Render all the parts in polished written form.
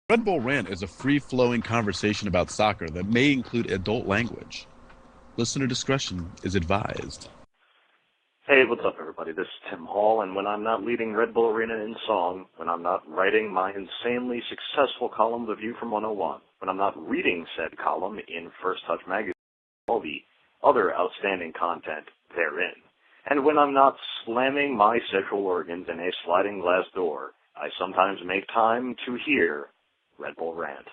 Red Bull Rant is a free-flowing conversation about soccer that may include adult language. Listener discretion is advised. Hey, what's up, everybody? This is Tim Hall, and when I'm not leading Red Bull Arena in song, when I'm not writing my insanely successful column, The View from 101, when I'm not reading said column in First Touch magazine, all the other outstanding content therein, and when I'm not slamming my sexual organs in a sliding glass door, I sometimes make time to hear Red Bull Rant.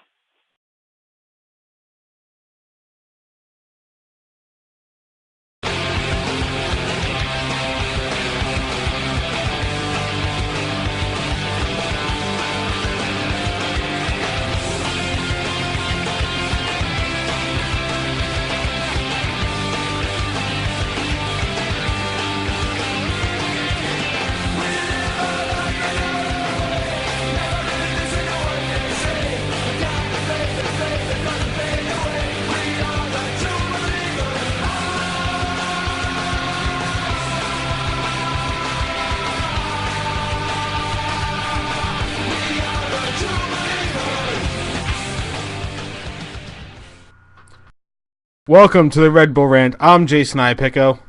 Welcome to the Red Bull Rant. I'm Jason Ipico.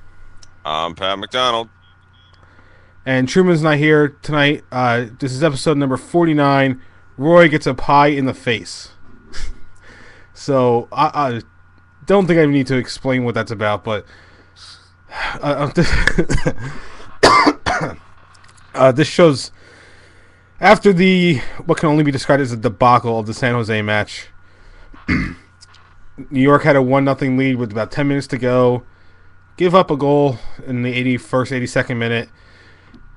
I'm Pat McDonald. And Truman's not here tonight. This is episode number 49. Roy gets a pie in the face. So, I don't think I need to explain what that's about, but this shows after the what can only be described as a debacle of the San Jose match. New York had a 1-0 lead with about 10 minutes to go. Give up a goal in the 82nd minute.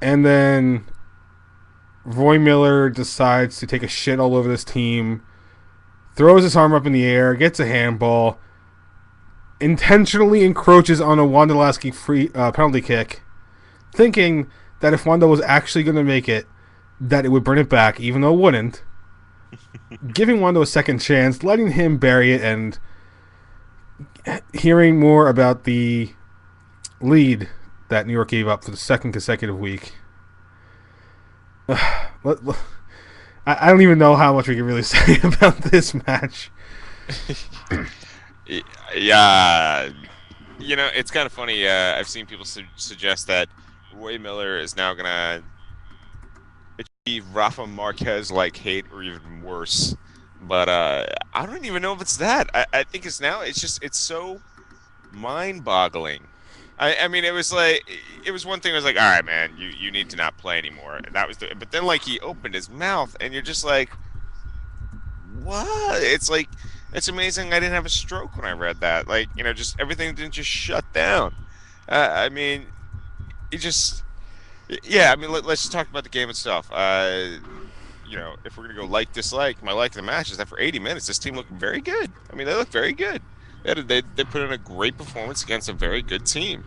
And then Roy Miller decides to take a shit all over this team. Throws his arm up in the air. Gets a handball. Intentionally encroaches on a Wondolowski free penalty kick. Thinking that if Wanda was actually going to make it, that it would bring it back, even though it wouldn't. Giving Wando a second chance, letting him bury it, and hearing more about the lead that New York gave up for the second consecutive week. I don't even know how much we can really say about this match. Yeah, it's kind of funny. I've seen people suggest that Roy Miller is now going to achieve Rafa Marquez-like hate or even worse. But I don't even know if it's that. I think it's so mind-boggling. I mean, it was one thing. I was like, all right, man, you need to not play anymore. And that was but then he opened his mouth, and you're just like, what? It's amazing. I didn't have a stroke when I read that. Just everything didn't just shut down. I mean, it just. Yeah, I mean, let's just talk about the game itself. If we're going to go dislike, my like of the match is that for 80 minutes, this team looked very good. I mean, they looked very good. They put in a great performance against a very good team.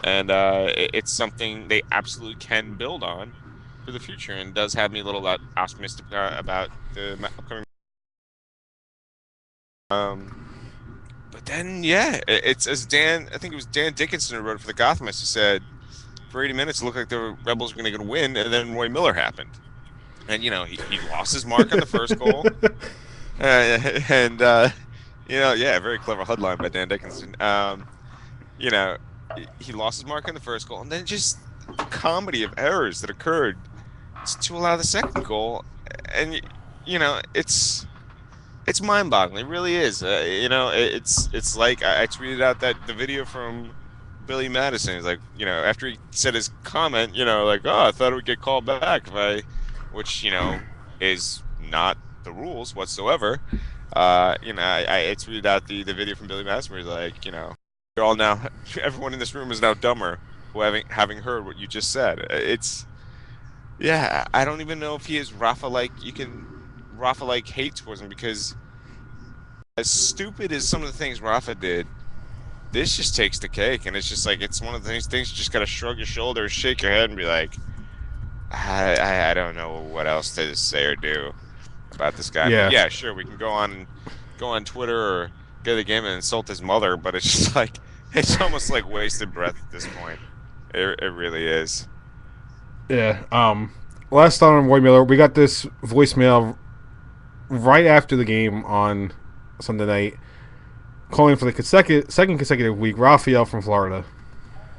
And it's something they absolutely can build on for the future, and does have me a little optimistic about the upcoming. But then, yeah, it's as I think it was Dan Dickinson who wrote it for the Gothamists, who said, for 80 minutes, it looked like the Rebels were going to win, and then Roy Miller happened. And, he lost his mark on the first goal. Very clever headline by Dan Dickinson. He lost his mark on the first goal, and then just the comedy of errors that occurred to allow the second goal. And, it's mind-boggling. It really is. It's like I tweeted out the video from Billy Madison. He's like, after he said his comment, oh, I thought it would get called back which, is not the rules whatsoever. I tweeted out the video from Billy Madison where he's like, you're all now, everyone in this room is now dumber having heard what you just said. I don't even know if he is Rafa-like hate towards him, because as stupid as some of the things Rafa did, this just takes the cake, and it's just it's one of the things you just gotta shrug your shoulders, shake your head, and be like, I don't know what else to say or do about this guy. Yeah. But yeah, sure, we can go on Twitter or go to the game and insult his mother, but it's just it's almost like wasted breath at this point. It really is. Yeah. Last thought on Roy Miller. We got this voicemail right after the game on Sunday night, calling for the second consecutive week, Raphael from Florida.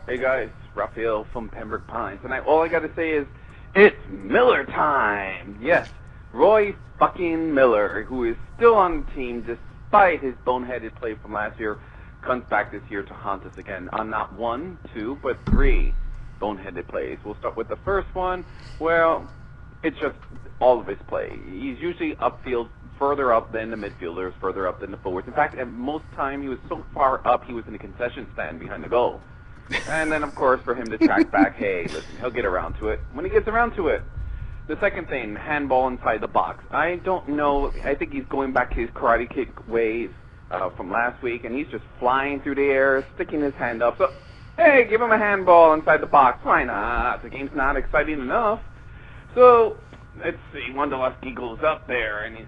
Hey guys, Raphael from Pembroke Pines, and all I gotta say is, it's Miller time! Yes, Roy fucking Miller, who is still on the team despite his boneheaded play from last year, comes back this year to haunt us again on not 1, 2, but 3 boneheaded plays. We'll start with the first one. Well, it's just all of his play. He's usually upfield, further up than the midfielders, further up than the forwards. In fact, at most time he was so far up he was in the concession stand behind the goal. And then, of course, for him to track back, hey, listen, he'll get around to it when he gets around to it. The second thing, handball inside the box. I don't know. I think he's going back to his karate kick ways from last week, and he's just flying through the air, sticking his hand up. So, hey, give him a handball inside the box. Why not? The game's not exciting enough. So, let's see. Wondolowski goes up there, and he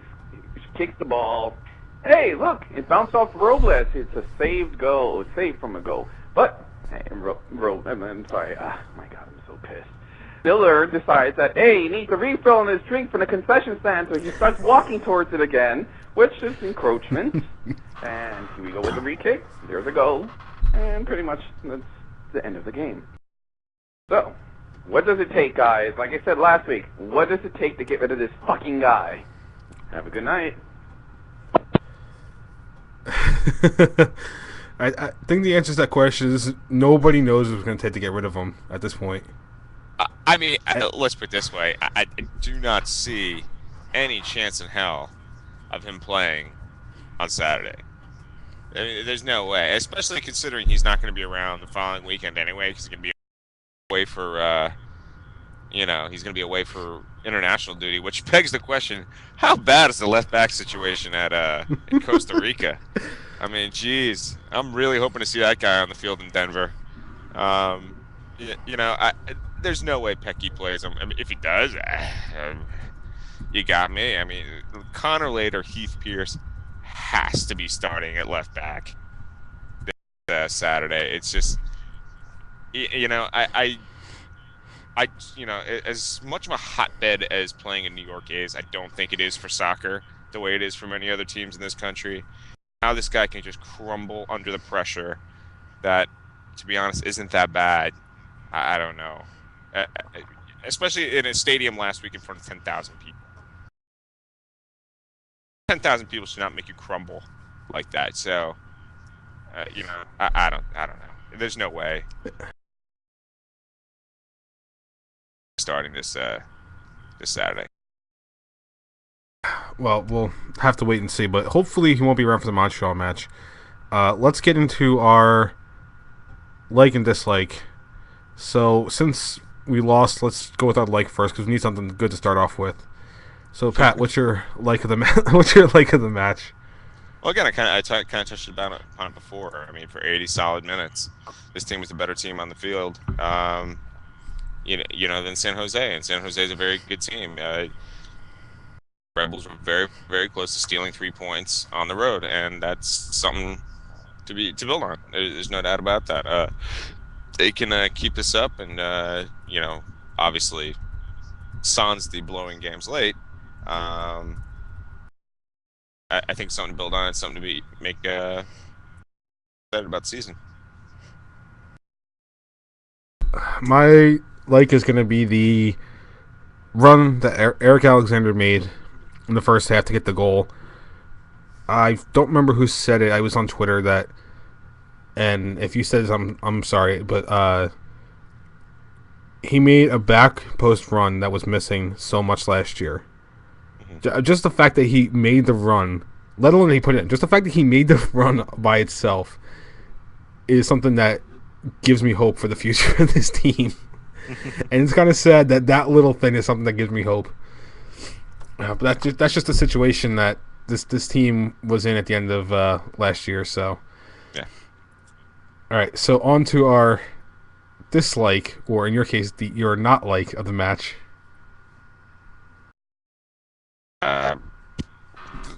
kicks the ball. Hey, look, it bounced off Robles. It's a saved goal. It's saved from a goal. But... hey, I'm sorry. My God, I'm so pissed. Miller decides that, hey, he needs a refill on his drink from the concession stand, so he starts walking towards it again, which is encroachment. And here we go with the re-kick. There's a goal. And pretty much that's the end of the game. So, what does it take, guys? Like I said last week, what does it take to get rid of this fucking guy? Have a good night. I think the answer to that question is nobody knows what it's going to take to get rid of him at this point. I mean, let's put it this way. I do not see any chance in hell of him playing on Saturday. I mean, there's no way, especially considering he's not going to be around the following weekend anyway, because he's going to be away for, he's going to be away for international duty, which begs the question, how bad is the left back situation in Costa Rica? I mean, geez, I'm really hoping to see that guy on the field in Denver. There's no way Pecky plays him. I mean, if he does, you got me. I mean, Connor Lade or Heath Pierce has to be starting at left back this Saturday. It's just, as much of a hotbed as playing in New York is, I don't think it is for soccer the way it is for many other teams in this country. How this guy can just crumble under the pressure that, to be honest, isn't that bad. I don't know. Especially in a stadium last week in front of 10,000 people. 10,000 people should not make you crumble like that. So, I don't know. There's no way. Starting this Saturday. Well, we'll have to wait and see, but hopefully he won't be around for the Montreal match. Let's get into our like and dislike. So, since we lost, let's go with our like first, because we need something good to start off with. So, Pat, what's your like of the what's your like of the match? Well, again, I kind of touched upon it before. I mean, for 80 solid minutes, this team was the better team on the field. Than San Jose, and San Jose is a very good team. Rebels were very, very close to stealing 3 points on the road, and that's something to build on. There's no doubt about that. They can keep this up, and obviously, sans the blowing games late. I think something to build on. It's something to make excited about the season. My like is going to be the run that Eric Alexander made in the first half to get the goal. I don't remember who said it. I was on Twitter that, and if you said this, I'm sorry, but he made a back post run that was missing so much last year. Mm-hmm. Just the fact that he made the run, let alone that he put it in, just the fact that he made the run by itself is something that gives me hope for the future of this team. And it's kind of sad that little thing is something that gives me hope. But that's just the situation that this team was in at the end of last year. So, yeah. All right. So on to our dislike, or in your case, your not like of the match.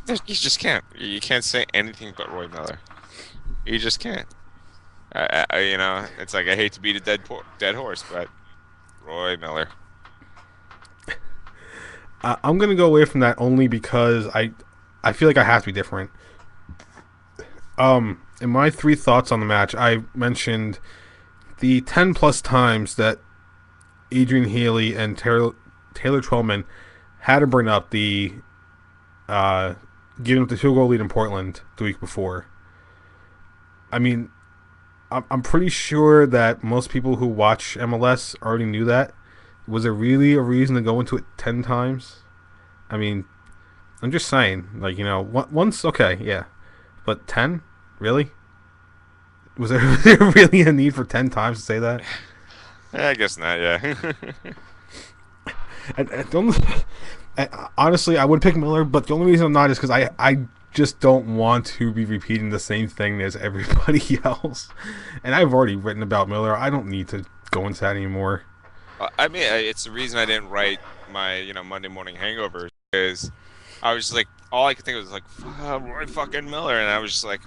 You just can't. You can't say anything but Roy Miller. You just can't. It's like I hate to beat a dead horse, but Roy Miller. I'm gonna go away from that only because I feel like I have to be different. In my three thoughts on the match, I mentioned the 10 plus times that Adrian Healy and Taylor Twellman had to bring up the giving up the field goal lead in Portland the week before. I mean, I'm pretty sure that most people who watch MLS already knew that. Was there really a reason to go into it 10 times? I mean, I'm just saying, like, once, okay, yeah. But 10? Really? Was there, was there really a need for 10 times to say that? I guess not. Yeah. I don't, honestly, I would pick Miller, but the only reason I'm not is because I just don't want to be repeating the same thing as everybody else. And I've already written about Miller. I don't need to go into that anymore. I mean, it's the reason I didn't write my Monday morning hangover is I was just like all I could think of was like Roy fucking Miller, and I was just like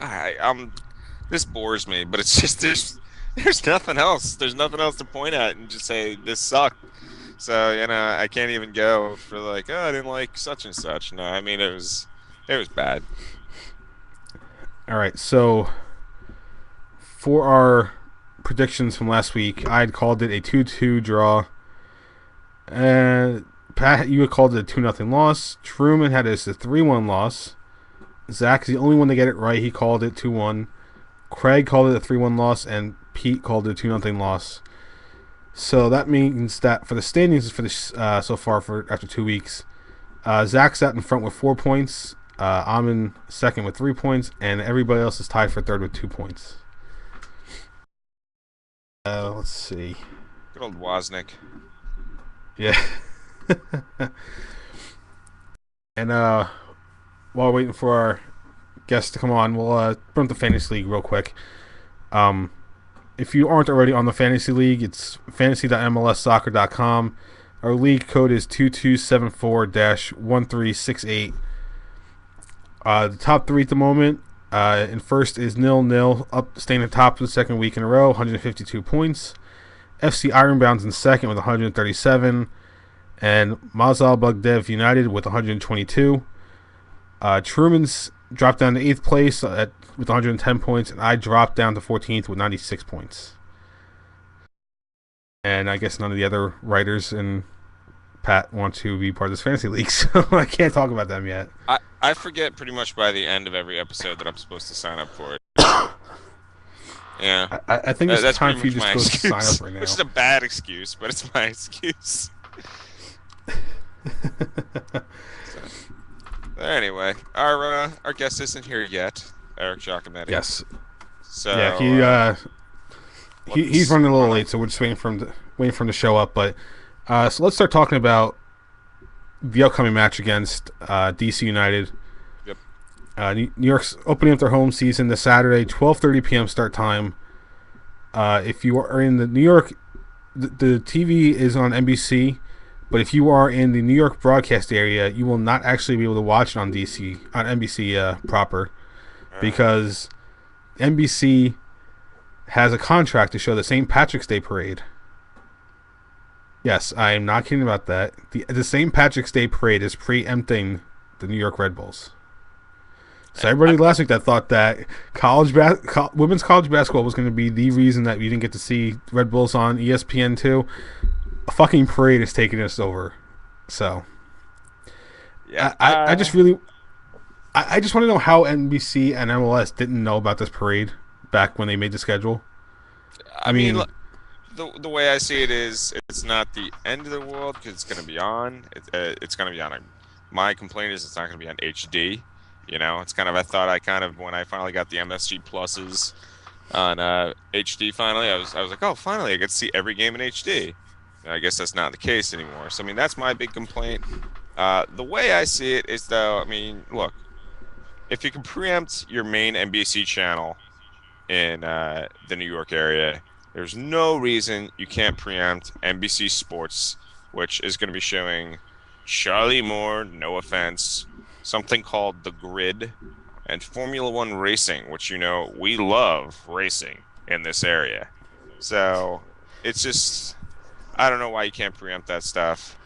this bores me, but it's just there's nothing else. There's nothing else to point at and just say this sucked. So I can't even go for like I didn't like such and such. No, I mean it was bad. All right, so for our predictions from last week, I had called it a 2-2 draw. And Pat, you had called it a 2-0 loss. Truman had it as a 3-1 loss. Zach's the only one to get it right. He called it 2-1. Craig called it a 3-1 loss, and Pete called it a 2-0 loss. So that means that for the standings for this so far for after 2 weeks, Zach sat in front with 4 points. I'm in second with 3 points, and everybody else is tied for third with 2 points. Let's see. Good old Wozniak. Yeah. And while we're waiting for our guests to come on, we'll bring up the Fantasy League real quick. If you aren't already on the Fantasy League, it's fantasy.mlssoccer.com. Our league code is 2274-1368. The top three at the moment, in first is 0-0, up staying at top for the second week in a row, 152 points. FC Ironbound's in second with 137, and Mazal Bugdev United with 122. Truman's dropped down to 8th place with 110 points, and I dropped down to 14th with 96 points. And I guess none of the other writers and Pat want to be part of this fantasy league, so I can't talk about them yet. I forget pretty much by the end of every episode that I'm supposed to sign up for it. Yeah. I think it's that's time for you pretty just much to my sign excuse, up right now. which is a bad excuse, but it's my excuse. Anyway, our guest isn't here yet, Eric Giacometti. Yes. So Yeah, he's running a little late, so we're just waiting for him to show up. But so let's start talking about the upcoming match against DC United. Yep. New York's opening up their home season this Saturday, 12:30 p.m. start time. If you are in the New York, the TV is on NBC, but if you are in the New York broadcast area, you will not actually be able to watch it on NBC proper, because NBC has a contract to show the St. Patrick's Day parade. Yes, I am not kidding about that. The St. Patrick's Day parade is preempting the New York Red Bulls. So everybody last week that thought that women's college basketball was going to be the reason that we didn't get to see Red Bulls on ESPN2, a fucking parade is taking us over. So yeah, I just want to know how NBC and MLS didn't know about this parade back when they made the schedule. I mean the way I see it is, it's not the end of the world because it's going to be on. It's going to be on. My complaint is it's not going to be on HD. It's kind of, I thought when I finally got the MSG pluses on HD finally, I was like, oh, finally I get to see every game in HD. And I guess that's not the case anymore. So, I mean, that's my big complaint. The way I see it is, though, I mean, look, if you can preempt your main NBC channel in the New York area, there's no reason you can't preempt NBC Sports, which is going to be showing Charlie Moore, no offense, something called The Grid, and Formula One racing, which we love racing in this area. So it's just, I don't know why you can't preempt that stuff.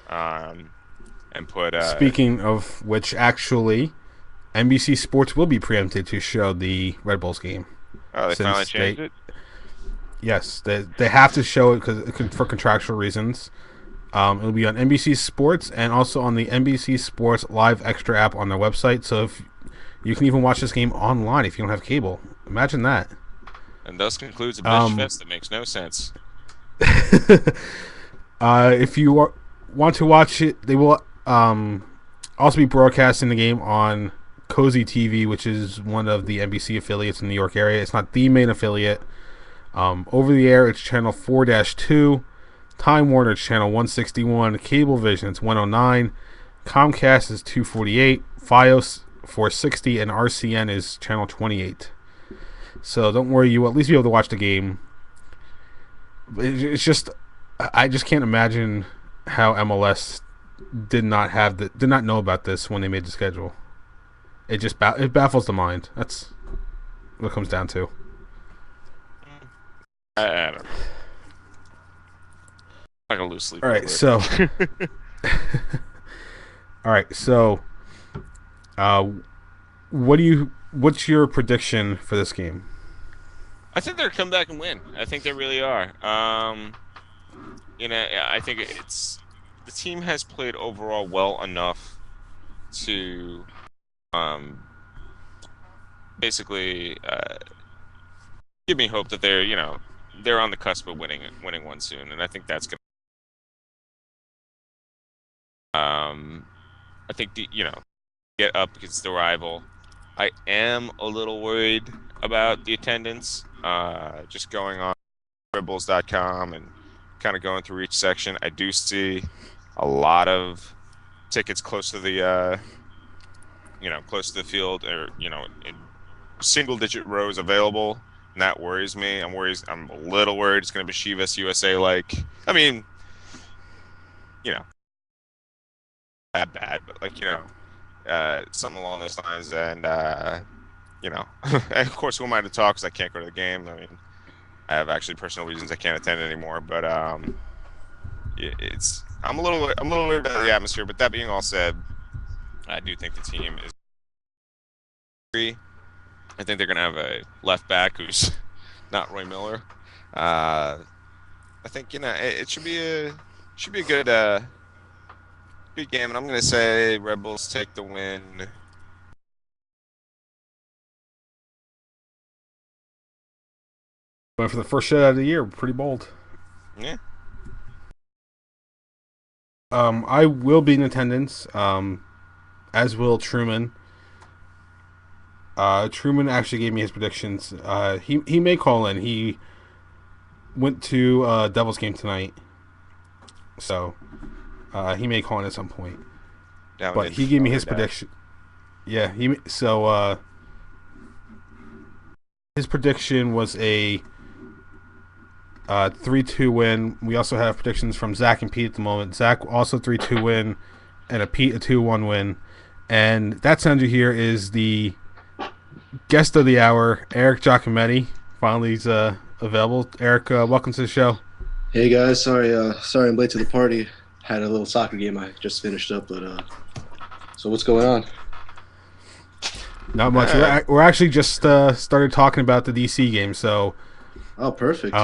and put. Speaking of which, actually, NBC Sports will be preempted to show the Red Bulls game. Oh, they finally changed it. Yes, they have to show it for contractual reasons. It'll be on NBC Sports and also on the NBC Sports Live Extra app on their website. So if you can even watch this game online if you don't have cable. Imagine that. And thus concludes a bitch fest that makes no sense. If you want to watch it, they will also be broadcasting the game on Cozy TV, which is one of the NBC affiliates in the New York area. It's not the main affiliate. Over the air, it's channel 4-2. Time Warner, it's channel 161. Cablevision, it's 109. Comcast is 248. Fios 460, and RCN is channel 28. So don't worry, you will at least be able to watch the game. It's just, I just can't imagine how MLS did not know about this when they made the schedule. It baffles the mind. That's what it comes down to. I don't know. Like a loose sleep. All right, so. All right, so. What's your prediction for this game? I think they're gonna come back and win. I think they really are. I think the team has played overall well enough to, basically give me hope that they're on the cusp of winning one soon, and I think that's gonna. I think get up against the rival. I am a little worried about the attendance. Just going on Rebels.com and kind of going through each section, I do see a lot of tickets close to the field, or in single-digit rows available, and that worries me. I'm a little worried it's going to be Chivas USA like. I mean, that bad, but something along those lines, and and of course, who am I to talk because I can't go to the game? I mean, I have actually personal reasons I can't attend anymore, but I'm a little worried about the atmosphere. But that being all said, I do think the team is. I think they're gonna have a left back who's not Roy Miller. I think it should be a good game, and I'm gonna say Red Bulls take the win. But for the first shutout of the year, pretty bold. Yeah. I will be in attendance, as will Truman. Truman actually gave me his predictions. He may call in. He went to Devils game tonight, so he may call in at some point. But he gave me his prediction. Yeah, his prediction was a 3-2 win. We also have predictions from Zach and Pete at the moment. Zach also 3-2 win, and a Pete a 2-1 win. And that sound you hear is the guest of the hour, Eric Giacometti. Finally, he's available. Eric, welcome to the show. Hey guys, sorry I'm late to the party. Had a little soccer game I just finished up, but so what's going on? Not much. We're actually just started talking about the DC game, so. Oh, perfect.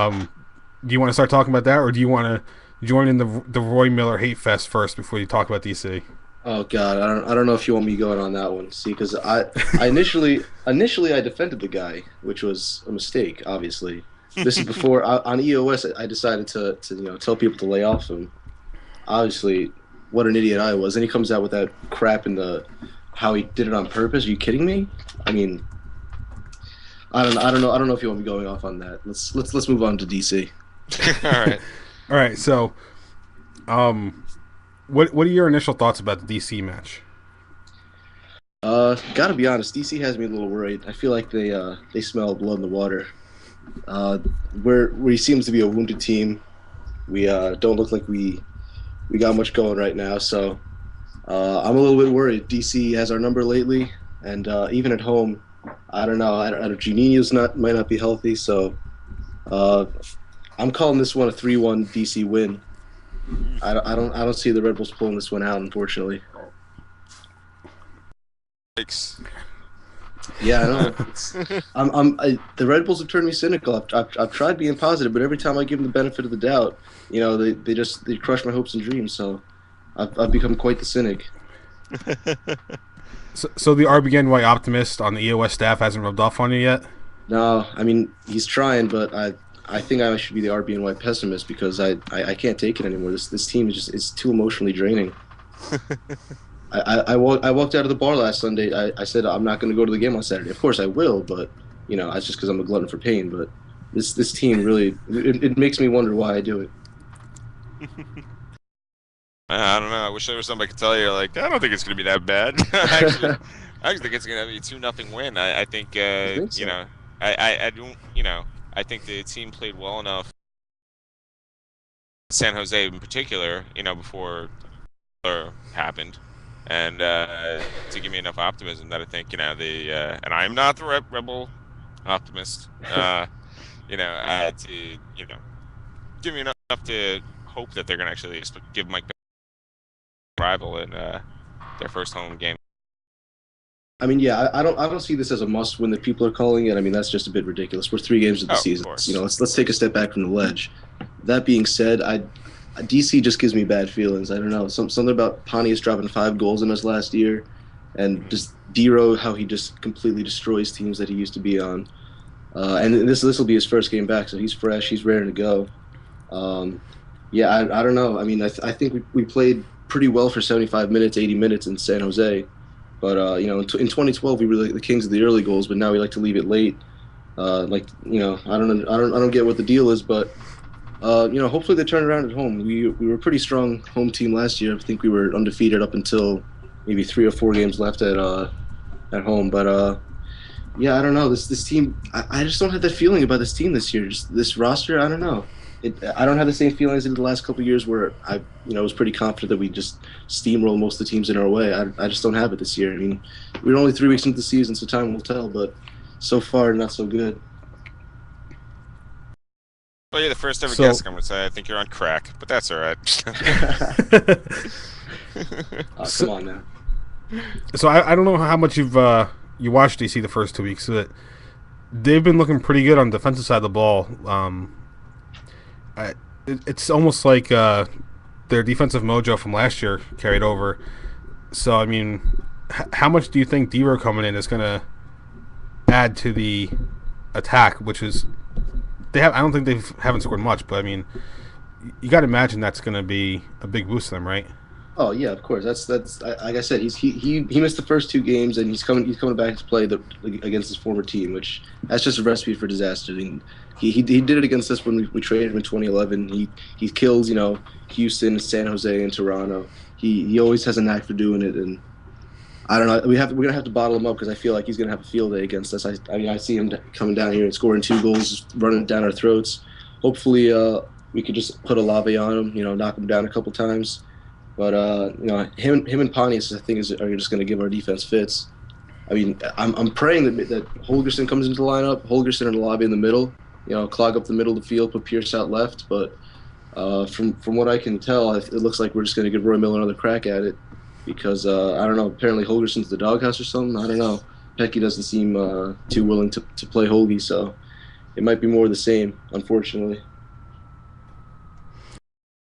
Do you want to start talking about that, or do you want to join in the Roy Miller hate fest first before you talk about DC? Oh God, I don't know if you want me going on that one. See, because I initially I defended the guy, which was a mistake. Obviously, this is before on EOS. I decided to tell people to lay off him. Obviously, what an idiot I was. And he comes out with that crap in how he did it on purpose. Are you kidding me? I mean, I don't know if you want me going off on that. Let's move on to DC. All right. So, what are your initial thoughts about the DC match? Gotta be honest, DC has me a little worried. I feel like they smell blood in the water. We seems to be a wounded team. We don't look like we got much going right now. So I'm a little bit worried. DC has our number lately, and even at home, I don't know. Juninho's might not be healthy, so I'm calling this one a 3-1 DC win. I don't see the Red Bulls pulling this one out, unfortunately. Yikes. Yeah, I know. The Red Bulls have turned me cynical. I've tried being positive, but every time I give them the benefit of the doubt, they crush my hopes and dreams. So I've become quite the cynic. So the RBNY optimist on the EOS staff hasn't rubbed off on you yet? No, I mean he's trying, but I think I should be the RBNY pessimist because I can't take it anymore. This team is just it's too emotionally draining. I walked out of the bar last Sunday. I said I'm not going to go to the game on Saturday. Of course I will, but that's just because I'm a glutton for pain. But this team really it makes me wonder why I do it. I don't know. I wish there was somebody could tell you, like, I don't think it's going to be that bad. I actually think it's going to be a 2-0 win. I think, I think so. I don't, I think the team played well enough, San Jose in particular, before happened, and to give me enough optimism that I think, and I'm not the rebel optimist, to, give me enough to hope that they're going to actually give Mike rival in their first home game. I mean, yeah, I don't see this as a must win that people are calling it. I mean, that's just a bit ridiculous. We're 3 games of the season. Of course. Let's take a step back from the ledge. That being said, DC just gives me bad feelings. I don't know, something about Pontius dropping 5 goals in us last year, and just Dero, how he just completely destroys teams that he used to be on. And this will be his first game back, so he's fresh, he's ready to go. Yeah, I don't know. I mean, I think we played pretty well for 75 minutes, 80 minutes in San Jose. But in 2012 we were like the kings of the early goals, but now we like to leave it late. I don't get what the deal is, but hopefully they turn around at home. We were a pretty strong home team last year. I think we were undefeated up until maybe 3 or 4 games left at home. But yeah, I don't know. This team, I just don't have that feeling about this team this year. Just this roster, I don't know. I don't have the same feelings in the last couple of years where I was pretty confident that we just steamroll most of the teams in our way. I just don't have it this year. I mean, we're only 3 weeks into the season, so time will tell. But so far, not so good. Well, you're the first ever guest. I'm gonna say I think you're on crack, but that's all right. Come on now. So I don't know how much you watched DC the first 2 weeks, but they've been looking pretty good on the defensive side of the ball. It's almost like their defensive mojo from last year carried over. So, I mean, how much do you think Dero coming in is going to add to the attack, which is I don't think they haven't scored much, but I mean, you got to imagine that's going to be a big boost to them, right? Oh yeah, of course. That's like I said. He missed the first 2 games, and he's coming back to play against his former team, which that's just a recipe for disaster. I mean, he did it against us when we traded him in 2011. He kills Houston, San Jose, and Toronto. He always has a knack for doing it, and I don't know. We're gonna have to bottle him up because I feel like he's gonna have a field day against us. I mean I see him coming down here and scoring 2 goals, just running down our throats. Hopefully, we could just put a lave on him. Knock him down a couple times. But him and Pontius, I think, are just going to give our defense fits. I mean, I'm praying that Holgerson comes into the lineup, Holgerson and Lobby in the middle, clog up the middle of the field, put Pierce out left. But from what I can tell, it looks like we're just going to give Roy Miller another crack at it because I don't know. Apparently Holgerson's the doghouse or something. I don't know. Pecky doesn't seem too willing to play Holgie, so it might be more of the same, unfortunately.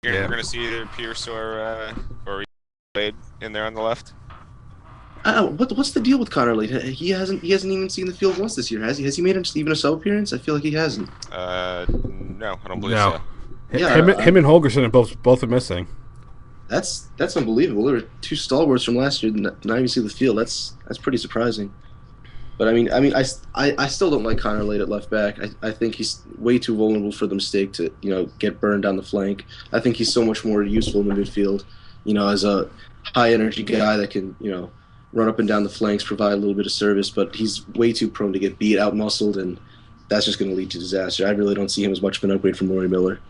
We're going to see either Pierce or Wade in there on the left. What's the deal with Connor Lade? He hasn't even seen the field once this year, has he? Has he made even a sub appearance? I feel like he hasn't. No, I don't believe so. Yeah, him and Holgerson are both are missing. That's unbelievable. There were 2 stalwarts from last year not even see the field. That's pretty surprising. But I mean, I still don't like Connor Lade at left back. I think he's way too vulnerable for the mistake to get burned down the flank. I think he's so much more useful in the midfield, as a high energy guy that can run up and down the flanks, provide a little bit of service. But he's way too prone to get beat, out muscled, and that's just going to lead to disaster. I really don't see him as much of an upgrade from Rory Miller.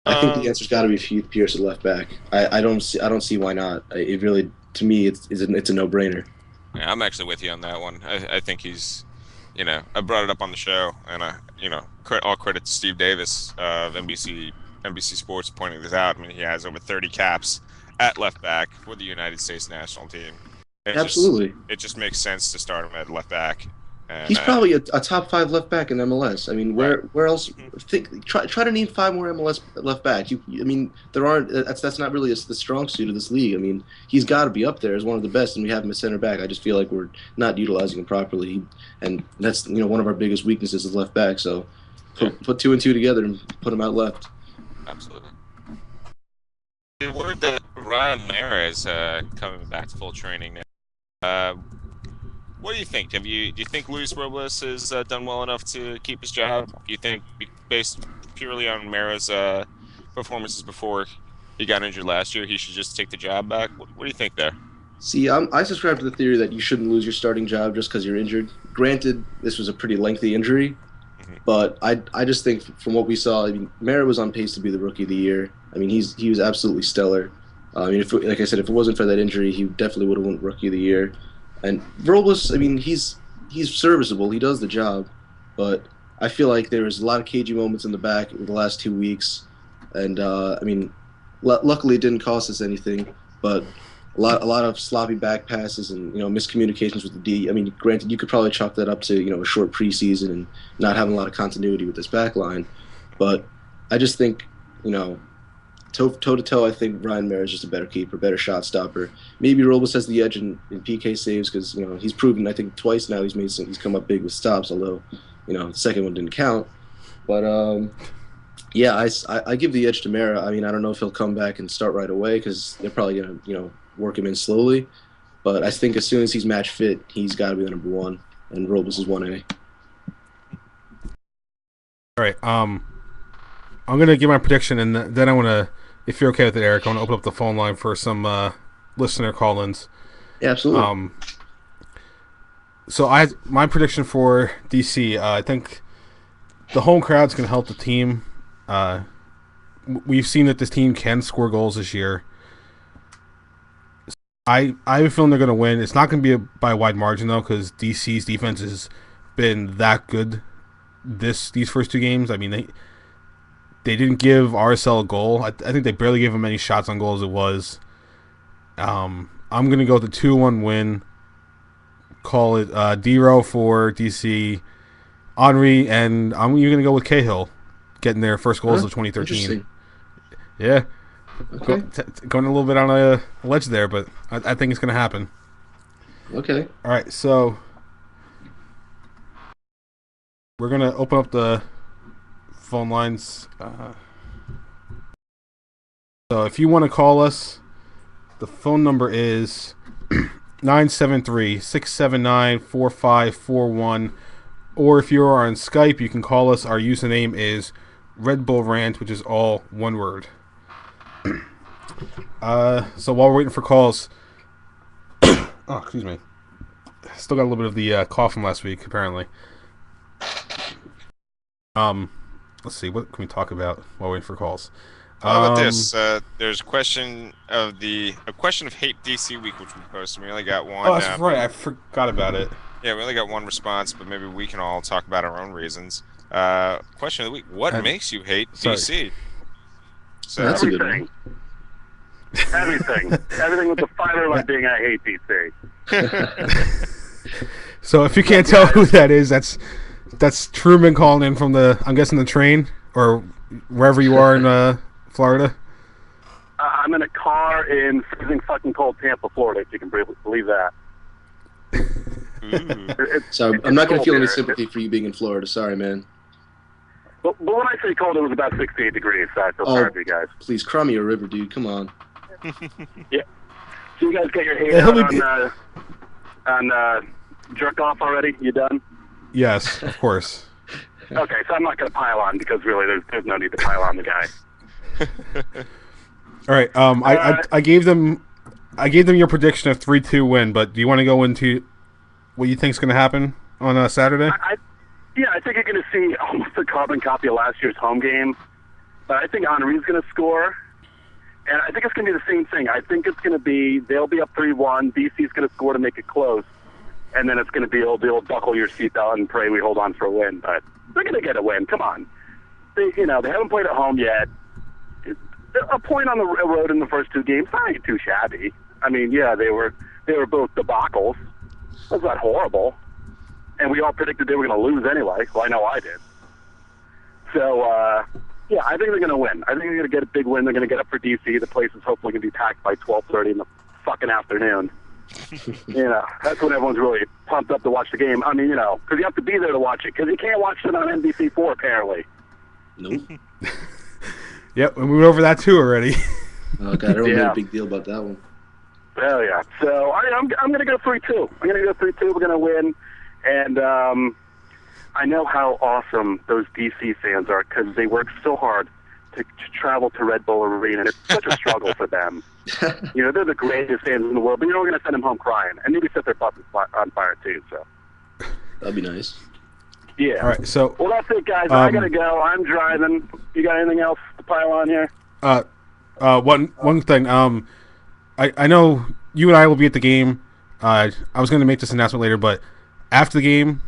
I think the answer's got to be Pierce at left back. I don't see why not. It really, to me, it's a no-brainer. Yeah, I'm actually with you on that one. I think he's, I brought it up on the show, and all credit to Steve Davis of NBC NBC Sports pointing this out. I mean, he has over 30 caps at left back for the United States national team. Absolutely. It just makes sense to start him at left back. And, He's probably a top 5 left back in MLS. I mean, where else? Try to name 5 more MLS left backs. I mean, there aren't. That's not really the strong suit of this league. I mean, he's got to be up there as one of the best, and we have him at center back. I just feel like we're not utilizing him properly, and that's one of our biggest weaknesses is left back. So put 2 and 2 together and put him out left. Absolutely. The word that Ryan Mara is coming back to full training now. What do you think? Do you think Luis Robles has done well enough to keep his job? Do you think, based purely on Mara's performances before he got injured last year, he should just take the job back? What do you think there? See, I subscribe to the theory that you shouldn't lose your starting job just because you're injured. Granted, this was a pretty lengthy injury, but I just think from what we saw, I mean, Mara was on pace to be the Rookie of the Year. I mean, he was absolutely stellar. I mean, like I said, if it wasn't for that injury, he definitely would have won Rookie of the Year. And Robles, I mean, he's serviceable. He does the job, but I feel like there was a lot of cagey moments in the back in the last 2 weeks, and I mean, luckily it didn't cost us anything, but a lot of sloppy back passes and miscommunications with the D. I mean, granted, you could probably chalk that up to a short preseason and not having a lot of continuity with this back line, but I just think toe to toe, I think Ryan Mara is just a better keeper, better shot stopper. Maybe Robles has the edge in PK saves because he's proven, I think, twice now he's come up big with stops, although the second one didn't count. But yeah, I give the edge to Mara. I mean, I don't know if he'll come back and start right away because they're probably gonna work him in slowly. But I think as soon as he's match fit, he's got to be the number 1, and Robles is 1A. All right. I'm gonna give my prediction, and then I want to, if you're okay with it, Eric, I want to open up the phone line for some listener call-ins. Yeah, absolutely. So my prediction for DC, I think the home crowd's going to help the team. We've seen that this team can score goals this year. I have a feeling they're going to win. It's not going to be by a wide margin, though, because DC's defense has been that good these first 2 games. I mean, they didn't give RSL a goal. I think they barely gave him any shots on goal as it was. I'm going to go with a 2-1 win. Call it D-Row for DC, Henry, and I'm even going to go with Cahill getting their first goals of 2013. Yeah. Okay. Going a little bit on a ledge there, but I think it's going to happen. Okay. All right, so we're going to open up the phone lines. So if you want to call us, the phone number is 973-679-4541, or if you are on Skype, you can call us. Our username is Red Bull Rant, which is all one word. So while we're waiting for calls, excuse me, still got a little bit of the cough from last week, apparently. Let's see, what can we talk about while waiting for calls? How about this? There's a question of hate DC week, which we posted. We only got one. Oh, that's right. I forgot about it. Yeah, we only got one response, but maybe we can all talk about our own reasons. Question of the week: what makes you hate DC? So that's everything. Everything with the fiber line being I hate DC. So if you can't tell who that is, that's Truman calling in from I'm guessing the train or wherever you are in Florida. I'm in a car in freezing fucking cold Tampa, Florida, if you can believe that. So I'm not going to feel any sympathy for you being in Florida. Sorry, man. But when I say cold, it was about 68 degrees, so I feel sorry for you guys. Please, cry me a river, dude. Come on. Yeah. So you guys get your hate out on jerk off already? You done? Yes, of course. Okay, so I'm not going to pile on because really there's no need to pile on the guy. All right. I gave them your prediction of 3-2 win, but do you want to go into what you think is going to happen on Saturday? I think you're going to see almost a carbon copy of last year's home game. But I think Henry's going to score. And I think it's going to be the same thing. I think it's going to be, they'll be up 3-1. DC's going to score to make it close. And then it's going to be the old buckle your seatbelt and pray we hold on for a win. But they're going to get a win. Come on. They haven't played at home yet. a point on the road in the first two games, not too shabby. I mean, yeah, they were both debacles. It was not horrible. And we all predicted they were going to lose anyway. Well, I know I did. So, yeah, I think they're going to win. I think they're going to get a big win. They're going to get up for DC. The place is hopefully going to be packed by 12:30 in the fucking afternoon. That's when everyone's really pumped up to watch the game. I mean, because you have to be there to watch it. Because you can't watch it on NBC4, apparently. Nope. Yep, we went over that too already. Oh god, everyone made a big deal about that one. Hell yeah. So I'm going to go 3-2. I'm going to go 3-2. We're going to win. And I know how awesome those DC fans are because they work so hard to travel to Red Bull Arena. And it's such a struggle for them. They're the greatest fans in the world, but you're going to send them home crying. And maybe set their butts on fire, too. So That'd be nice. Yeah. All right, so... Well, that's it, guys. I got to go. I'm driving. You got anything else to pile on here? One thing. I know you and I will be at the game. I was going to make this announcement later, but after the game,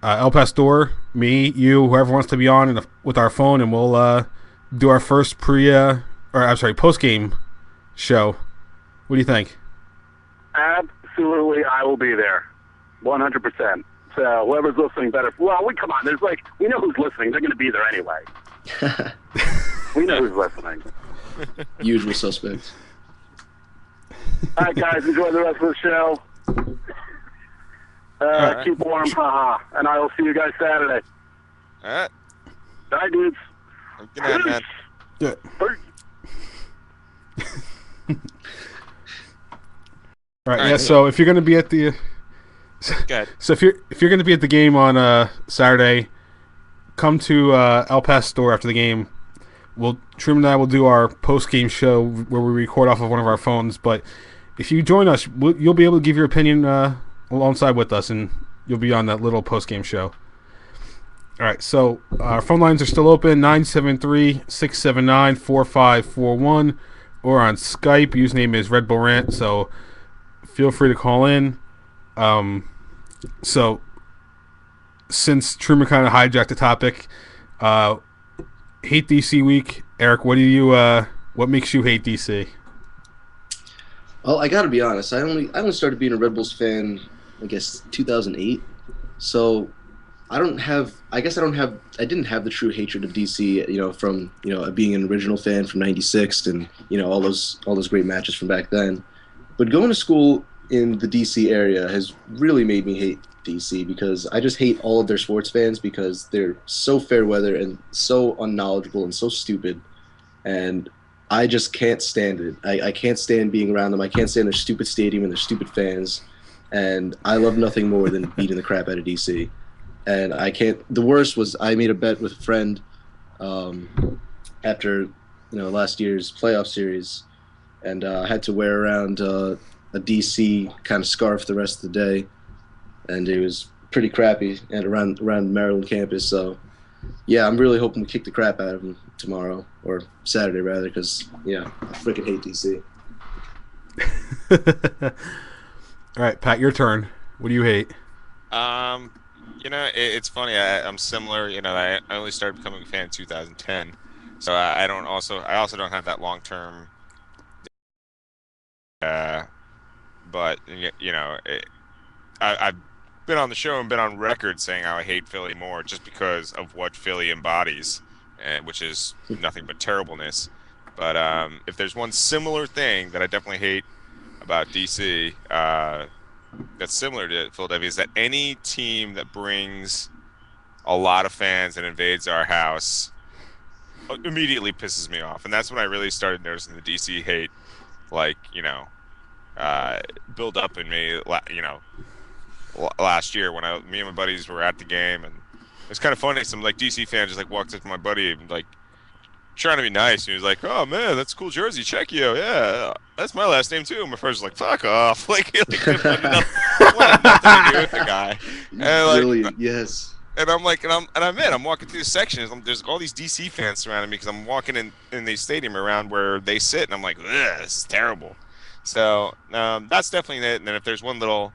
El Pastor, me, you, whoever wants to be on with our phone, and we'll do our first post-game show. What do you think? Absolutely, I will be there. 100%. So whoever's listening better. Well, come on. We know who's listening. They're going to be there anyway. We know who's listening. Usual suspects. All right, guys. Enjoy the rest of the show. Right. Keep warm, haha. And I will see you guys Saturday. All right. Bye, dudes. Good night, man. Yeah. All right. Yeah. So if you're going to be at the So if you're going to be at the game on Saturday, come to El Pastor after the game. Truman and I will do our post-game show where we record off of one of our phones. But if you join us, you'll be able to give your opinion alongside with us, and you'll be on that little post-game show. All right, so our phone lines are still open, 973-679-4541, or on Skype. Username is Red Bull Rant, so feel free to call in. So, since Truman kind of hijacked the topic, hate DC week. Eric, what makes you hate DC? Well, I gotta be honest. I only started being a Red Bulls fan, I guess, 2008. So, I didn't have the true hatred of DC, from being an original fan from '96 and all those great matches from back then. But going to school in the DC area has really made me hate DC because I just hate all of their sports fans because they're so fair weather and so unknowledgeable and so stupid, and I just can't stand it. I can't stand being around them. I can't stand their stupid stadium and their stupid fans, and I love nothing more than beating the crap out of DC. And I can't. The worst was I made a bet with a friend after last year's playoff series, and I had to wear around a DC kind of scarf the rest of the day, and it was pretty crappy and around Maryland campus. So yeah, I'm really hoping we kick the crap out of them tomorrow or Saturday rather, because I freaking hate DC. All right, Pat, your turn. What do you hate? It's funny. I'm similar. I only started becoming a fan in 2010, so I also don't have that long term. But I've been on the show and been on record saying how I hate Philly more just because of what Philly embodies, which is nothing but terribleness. But if there's one similar thing that I definitely hate about DC, that's similar to Philadelphia, is that any team that brings a lot of fans and invades our house immediately pisses me off. And that's when I really started noticing the DC hate, build up in me, last year when me and my buddies were at the game, and it was kind of funny. Some DC fan just walked up to my buddy and trying to be nice, and he was like, "Oh man, that's a cool jersey, Checchio. Yeah, that's my last name too." My friend's like, "Fuck off!" Wanted nothing to do with the guy. And, Brilliant, yes. And I'm I'm walking through the section. There's all these DC fans surrounding me because I'm walking in the stadium around where they sit, and I'm like, "Ugh, this is terrible." So that's definitely it. And then if there's one little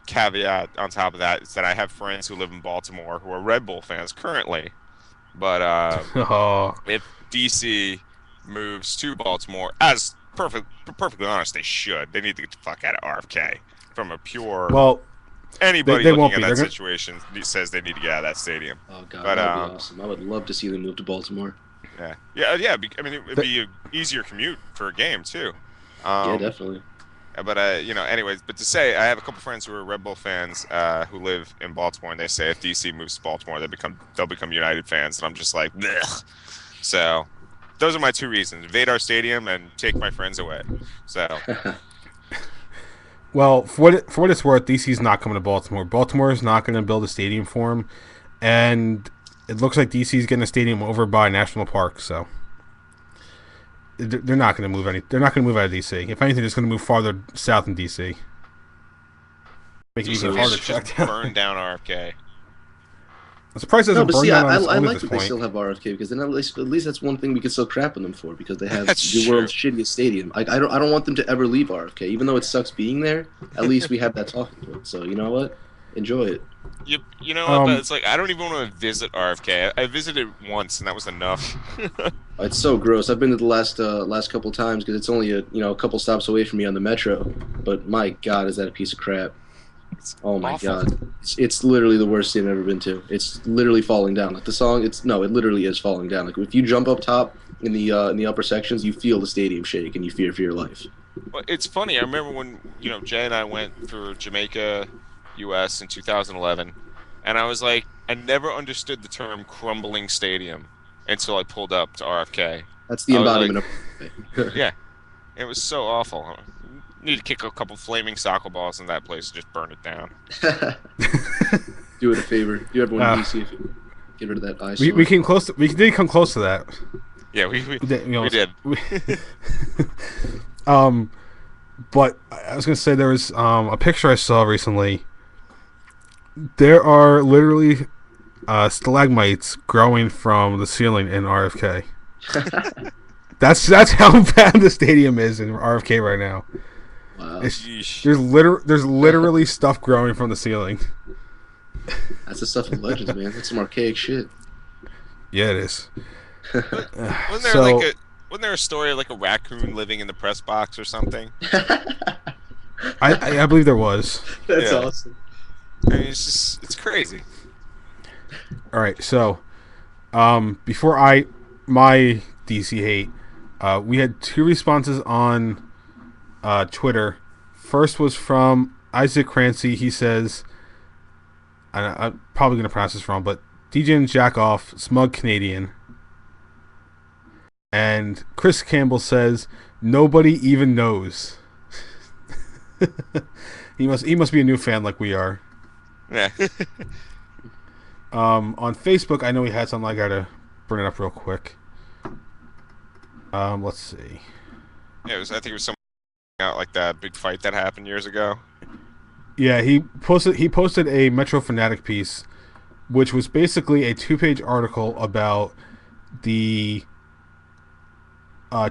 caveat on top of that, it's that I have friends who live in Baltimore who are Red Bull fans currently, but if DC moves to Baltimore, as perfectly honest, they should. They need to get the fuck out of RFK. From a pure Well, anybody they looking won't at be. that They're situation says they need to get out of that stadium. Oh god, But that would be awesome. I would love to see them move to Baltimore. yeah. I mean, it would be an easier commute for a game too. Yeah, definitely. But anyways, but to say, I have a couple friends who are Red Bull fans who live in Baltimore, and they say if DC moves to Baltimore, they'll become United fans, and I'm just like, blech. So those are my two reasons: invade our stadium and take my friends away. So. Well, for what it's worth, DC's not coming to Baltimore. Baltimore is not going to build a stadium for him, and it looks like DC's getting a stadium over by National Park. So they're not going to move They're not going to move out of DC. If anything, they're just going to move farther south in DC. Make it even harder to track down. Burn down RFK. I'm surprised it doesn't burn down on its I own like at that this they still point. have RFK because then at least that's one thing we can still crap on them for because they have That's the true. world's shittiest stadium. I don't want them to ever leave RFK, even though it sucks being there. At least we have that talking point. So you know what? Enjoy it. You know what? But it's like I don't even want to visit RFK. I visited once, and that was enough. It's so gross. I've been to the last couple times because it's only a couple stops away from me on the metro. But my God, is that a piece of crap? Oh my awful. God, it's literally the worst thing I've ever been to. It's literally falling down. Like the song, it literally is falling down. Like if you jump up top in the upper sections, you feel the stadium shake and you fear for your life. Well, it's funny. I remember when Jay and I went for Jamaica, U.S. in 2011, and I was like, I never understood the term crumbling stadium until I pulled up to RFK. That's the I was embodiment of. Yeah, it was so awful. Need to kick a couple flaming soccer balls in that place and just burn it down. Do it a favor. Do everyone in DC if you get rid of that eyesore. We came close. We did come close to that. Yeah, we did. But I was gonna say there was a picture I saw recently. There are literally stalagmites growing from the ceiling in RFK. That's how bad the stadium is in RFK right now. Wow. There's literally stuff growing from the ceiling. That's the stuff of legends, man. That's some archaic shit. Yeah, it is. Wasn't there a story of like a raccoon living in the press box or something? I believe there was. That's Yeah. awesome. I mean, it's crazy. All right, so before my DC hate, we had two responses on Twitter. First was from Isaac Crancy. He says, I'm probably going to pronounce this wrong, but DJ and Jack off, smug Canadian. And Chris Campbell says, nobody even knows. He must be a new fan like we are. Yeah. On Facebook, I know he had something. I gotta bring it up real quick. Let's see. Yeah, I think it was something out like that big fight that happened years ago. Yeah, he posted a Metro Fanatic piece, which was basically a 2-page article about the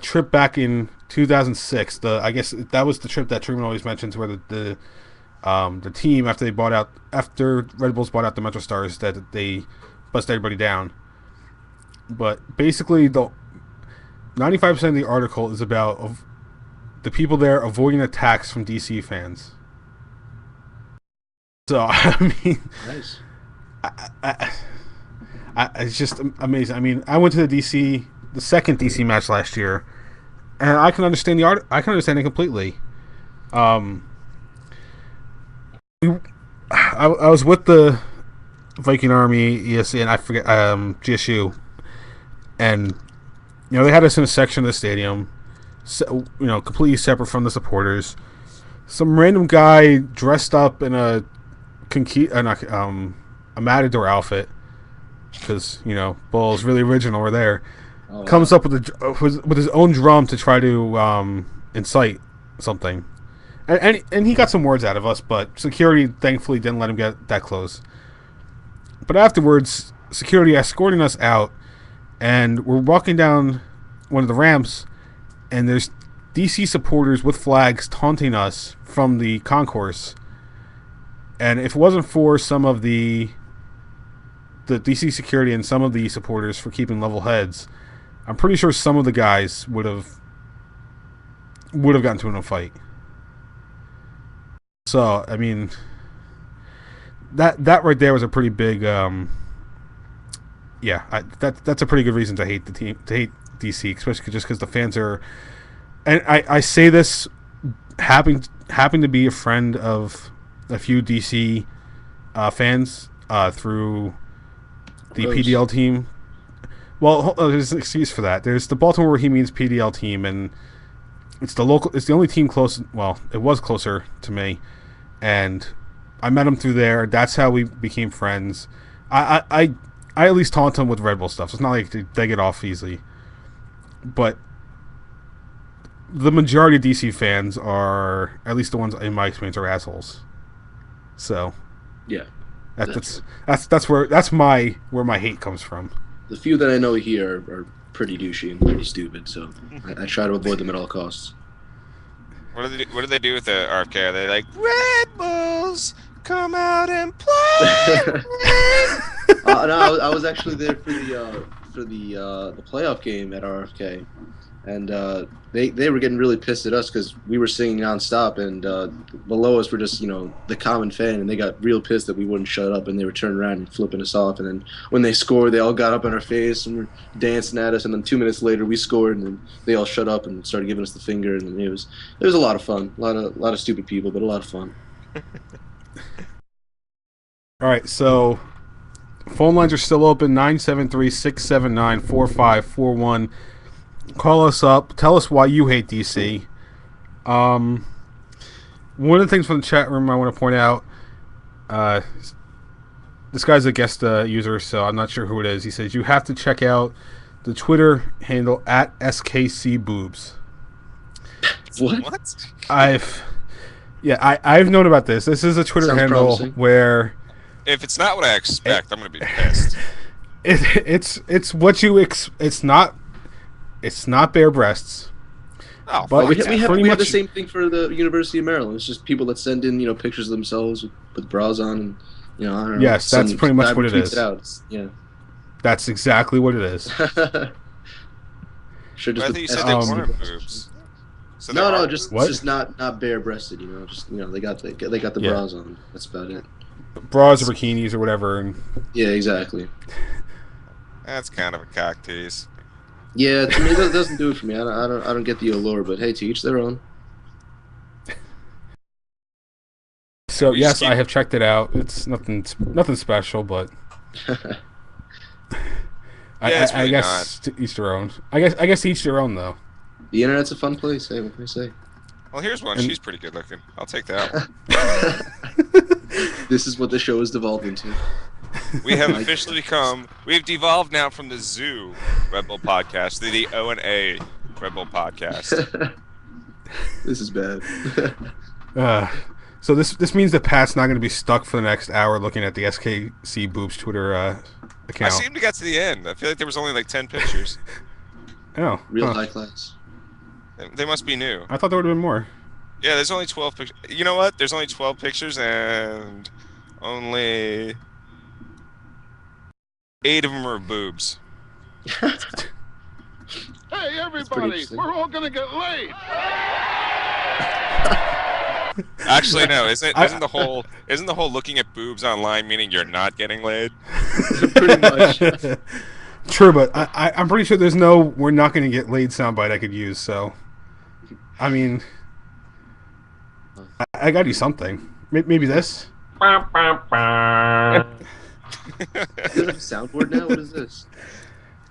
trip back in 2006. I guess that was the trip that Truman always mentions, where the team after Red Bulls bought out the Metro Stars, that they bust everybody down. But basically, the 95% of the article is about the people there avoiding attacks from DC fans. So I mean, Nice. it's just amazing. I mean, I went to the second DC match last year, and I can understand I can understand it completely. I was with the Viking Army, ESC, and I forget GSU, and they had us in a section of the stadium, completely separate from the supporters. Some random guy dressed up in a Matador outfit, because Bulls really original were there. Oh, Comes up with his own drum to try to incite something, and he got some words out of us, but security thankfully didn't let him get that close. But afterwards, security escorting us out, and we're walking down one of the ramps, and there's DC supporters with flags taunting us from the concourse. And if it wasn't for some of the DC security and some of the supporters for keeping level heads, I'm pretty sure some of the guys would have gotten to in a fight. So I mean, that right there was a pretty big. That's a pretty good reason to hate the team, to hate DC, especially just because the fans are. And I say this, happen to be a friend of a few DC fans through the PDL team. Well, there's an excuse for that. There's the Baltimore Bohemians PDL team, and it's the only team close. Well, it was closer to me, and I met him through there. That's how we became friends. I at least taunt him with Red Bull stuff. So it's not like they get off easily, but the majority of DC fans are, at least the ones in my experience, are assholes. So Yeah. that's where my hate comes from. The few that I know here are pretty douchey and pretty stupid, so I try to avoid them at all costs. What do they do with the RFK? Are they like, Red Bulls, come out and play? No, I was actually there for the playoff game at RFK, and they were getting really pissed at us because we were singing nonstop, and below us were just the common fan, and they got real pissed that we wouldn't shut up, and they were turning around and flipping us off, and then when they scored, they all got up in our face and were dancing at us, and then 2 minutes later we scored, and then they all shut up and started giving us the finger, and it was a lot of fun, a lot of stupid people, but a lot of fun. All right, so phone lines are still open, 973-679-4541. Call us up. Tell us why you hate DC. One of the things from the chat room I want to point out, this guy's a guest user, so I'm not sure who it is. He says, you have to check out the Twitter handle at SKCBoobs. What? I've known about this. This is a Twitter Sounds handle promising. where... If it's not what I expect, I'm going to be pissed. It's what you it's not bare breasts. Oh, But we it's have pretty the much- same thing for the University of Maryland. It's just people that send in pictures of themselves with bras on, and I don't know. Yes, that's pretty much guy what it tweets is. Out. It's, yeah. That's exactly what it is. Sure, But I just think you said they Um, weren't boobs. So they no, are just What? just not bare breasted. Just they got the Yeah. bras on. That's about it. Bras or bikinis or whatever. And Yeah, exactly. That's kind of a cock tease. Yeah, to me that doesn't do it for me. I don't get the allure, but hey, to each their own. so We yes, just keep- I have checked it out. It's nothing special, but it's I really guess to each their own. I guess to each their own though. The internet's a fun place. Hey, what can I say? Well, here's one. And- She's pretty good looking. I'll take that. This is what the show has devolved into. We have officially become. We've devolved now from the Zoo Red Bull podcast to the O&A Red Bull podcast. This is bad. So this means that Pat's not going to be stuck for the next hour looking at the SKC Boobs Twitter I account. seem to get to the end. I feel like there was only like 10 pictures. Oh, Real huh. high class. They must be new. I thought there would have been more. Yeah, there's only 12 pictures. You know what? There's only 12 pictures and only 8 of them are boobs. Hey, pretty everybody, interesting. we're all gonna get laid. Actually, no. Isn't the whole looking at boobs online meaning you're not getting laid? Pretty much. True, but I'm pretty sure there's no "we're not going to get laid" soundbite I could use. So, I mean, I got to do something. Maybe this. You guys have a soundboard now? What is this?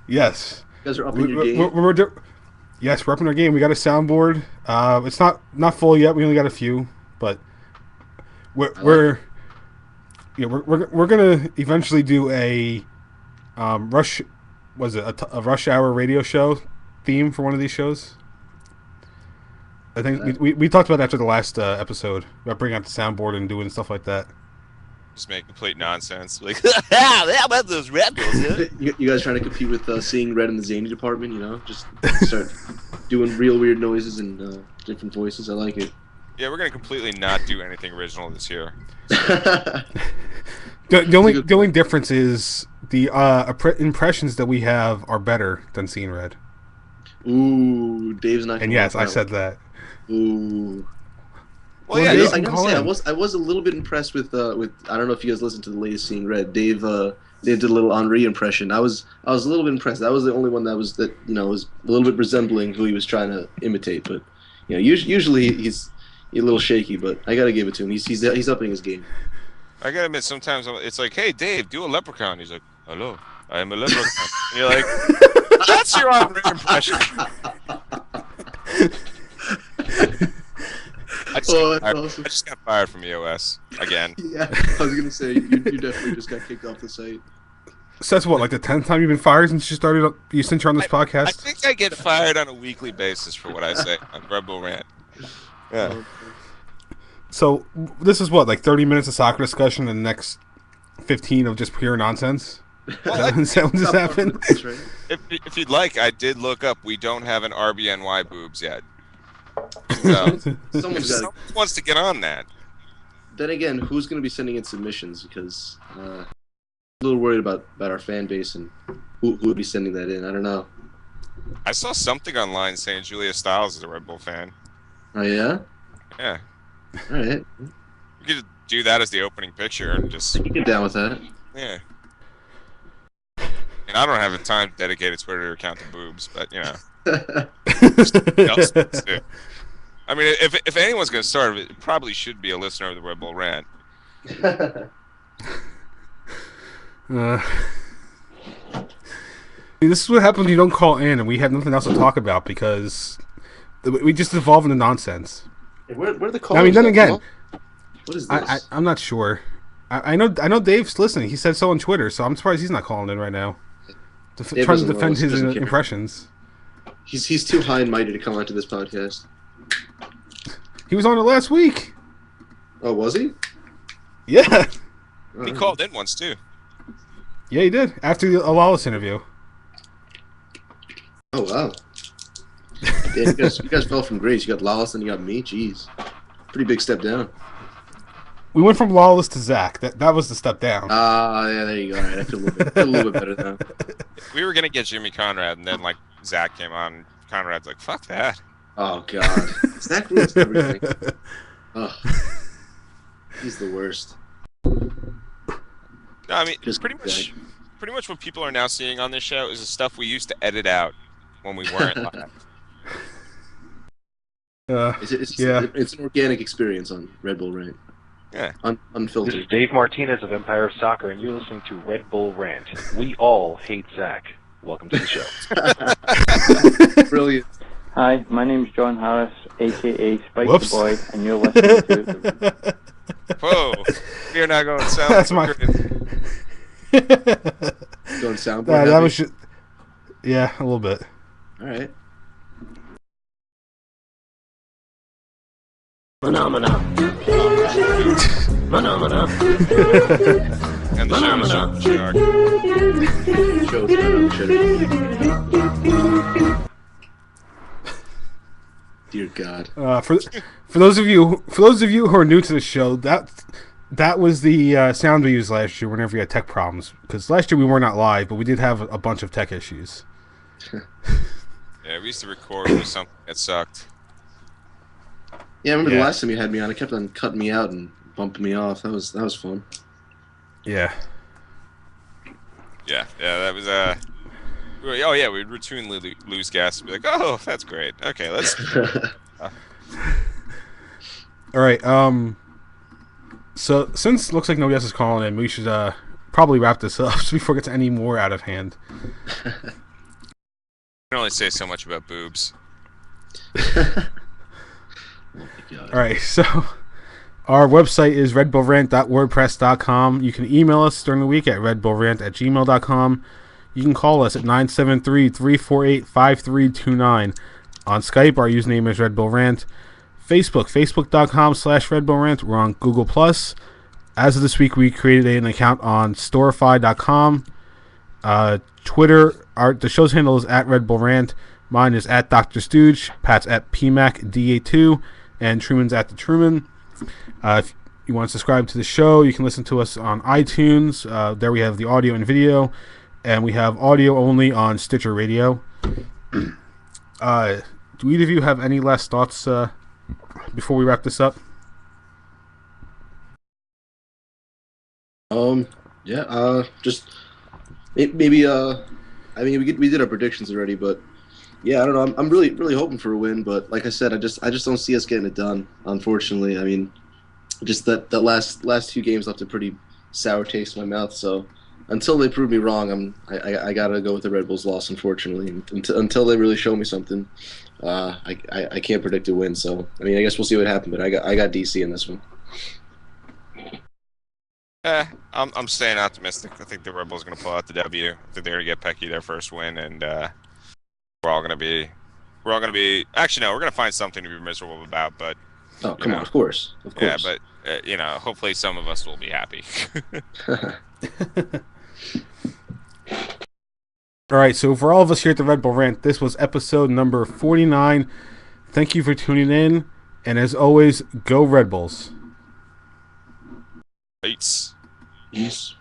Yes. You guys are up in your game. Yes, we're up in our game. We got a soundboard. It's not full yet. We only got a few, but we're gonna eventually do a rush. Was it a rush hour radio show theme for one of these shows? I think we talked about that after the last episode about bringing out the soundboard and doing stuff like that. Just make complete nonsense. Like, how about those Red Bulls? Yeah? You guys trying to compete with Seeing Red in the Zany department? Just start doing real weird noises and different voices. I like it. Yeah, we're gonna completely not do anything original this year. The only difference is the impressions that we have are better than Seeing Red. Ooh, Dave's not. And yes, I said that. Ooh. Well, yeah, Dave I can gotta call say, in. I was a little bit impressed with I don't know if you guys listened to the latest Seeing Red. Dave did a little Henri impression. I was a little bit impressed. That was the only one was a little bit resembling who he was trying to imitate. But usually he's a little shaky. But I gotta give it to him. He's upping his game. I gotta admit, sometimes it's like, hey, Dave, do a leprechaun. He's like, hello, I am a leprechaun. And you're like, that's your Henri impression. I just got fired from EOS again. Yeah, I was gonna say you definitely just got kicked off the site. So that's what, like the 10th time you've been fired since you're on this podcast? I think I get fired on a weekly basis for what I say on Red Bull Rant. Yeah. So this is what, like 30 minutes of soccer discussion and the next 15 of just pure nonsense? Well, Is that what just happened? Right? If you'd like, I did look up. We don't have an RBNY boobs yet. So, someone wants to get on that. Then again, who's going to be sending in submissions? Because I'm a little worried about our fan base and who would be sending that in. I don't know. I saw something online saying Julia Stiles is a Red Bull fan. Oh, yeah? Yeah. All right. We could do that as the opening picture and just... You get down with that. Yeah. And I don't have a time dedicated Twitter account to boobs, but, you know. Else to do. I mean, if anyone's going to start, it probably should be a listener of the Red Bull Rant. This is what happens when you don't call in and we have nothing else to talk about because we just evolve into nonsense. Hey, where the callers? I mean, then again, what is this? I'm not sure. I know Dave's listening. He said so on Twitter, so I'm surprised he's not calling in right now. Trying to defend his impressions. He's too high and mighty to come onto this podcast. He was on it last week. Oh, was he? Yeah. He called in once, too. Yeah, he did. After the Lawless interview. Oh, wow. Damn, you guys fell from grace. You got Lawless and you got me. Jeez. Pretty big step down. We went from Lawless to Zach. That was the step down. Yeah, there you go. All right, I feel a little bit better now. We were going to get Jimmy Conrad, and then, like, Zach came on, and Conrad's like, fuck that. Oh, God. Zach ruins everything. Oh. He's the worst. No, I mean, pretty much what people are now seeing on this show is the stuff we used to edit out when we weren't live. It's an organic experience on Red Bull Rant. Yeah. Unfiltered. This is Dave Martinez of Empire of Soccer, and you're listening to Red Bull Rant. We all hate Zach. Welcome to the show. Brilliant. Hi, my name's John Harris, a.k.a. Spicy Boy, and you're listening to... Whoa. We are now going sound. That's my... Going soundboard that was just... Yeah, a little bit. All right. Phenomena. And the Shark. Dear God. For those of you who are new to the show, that was the sound we used last year whenever we had tech problems. Because last year we were not live, but we did have a bunch of tech issues. Yeah, we used to record with something that sucked. Yeah, I remember the last time you had me on. It kept on cutting me out and bumping me off. That was fun. Yeah. Yeah, that was oh yeah, we'd routinely lose gas and be like, oh, that's great. Okay, let's. All right. So since it looks like nobody else is calling in, we should probably wrap this up before it gets any more out of hand. I can only say so much about boobs. All right, so our website is redbullrant.wordpress.com. You can email us during the week at redbullrant@gmail.com. You can call us at 973-348-5329. On Skype, our username is redbullrant. Facebook.com/redbullrant. We're on Google+. As of this week, we created an account on storify.com. Twitter, the show's handle is at redbullrant. Mine is at Dr. Stooge. Pat's at PMACDA2. And Truman's at the Truman. If you want to subscribe to the show, you can listen to us on iTunes. There we have the audio and video. And we have audio only on Stitcher Radio. Do either of you have any last thoughts before we wrap this up? Yeah. Just maybe. I mean, we did our predictions already, but yeah, I don't know. I'm really hoping for a win, but like I said, I just don't see us getting it done. Unfortunately, I mean, just that last few games left a pretty sour taste in my mouth. So until they prove me wrong, I gotta go with the Red Bulls loss. Unfortunately, until they really show me something, I can't predict a win. So I mean, I guess we'll see what happens. But I got DC in this one. I'm staying optimistic. I think the Red Bulls are going to pull out the W. I think they're going to get Pecky their first win, and we're all going to be. Actually, no, we're going to find something to be miserable about. But Oh, come on, of course. yeah, but hopefully some of us will be happy. All right, so for all of us here at the Red Bull Rant, this was episode number 49. Thank you for tuning in, and as always, go Red Bulls. Peace. Peace.